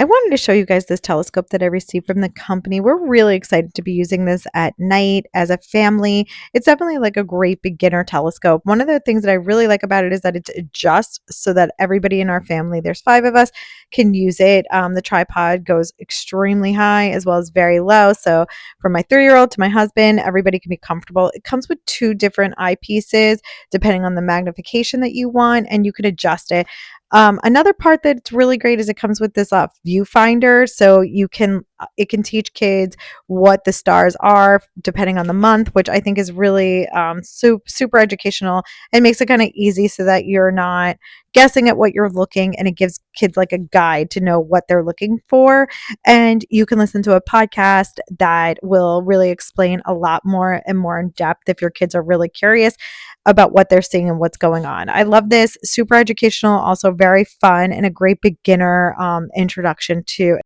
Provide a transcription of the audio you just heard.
I wanted to show you guys this telescope that I received from the company. We're really excited to be using this at night as a family. It's definitely like a great beginner telescope. One of the things that I really like about it is that it adjusts so that everybody in our family, there's five of us, can use it. The tripod goes extremely high as well as very low. So from my 3-year old to my husband, everybody can be comfortable. It comes with two different eyepieces depending on the magnification that you want, and you can adjust it. Another part that's really great is it comes with this viewfinder, so it can teach kids what the stars are depending on the month, which I think is really super educational. It makes it kind of easy so that you're not guessing at what you're looking, and it gives kids like a guide to know what they're looking for. And you can listen to a podcast that will really explain a lot more and more in depth if your kids are really curious about what they're seeing and what's going on. I love this. Super educational, also very fun, and a great beginner introduction to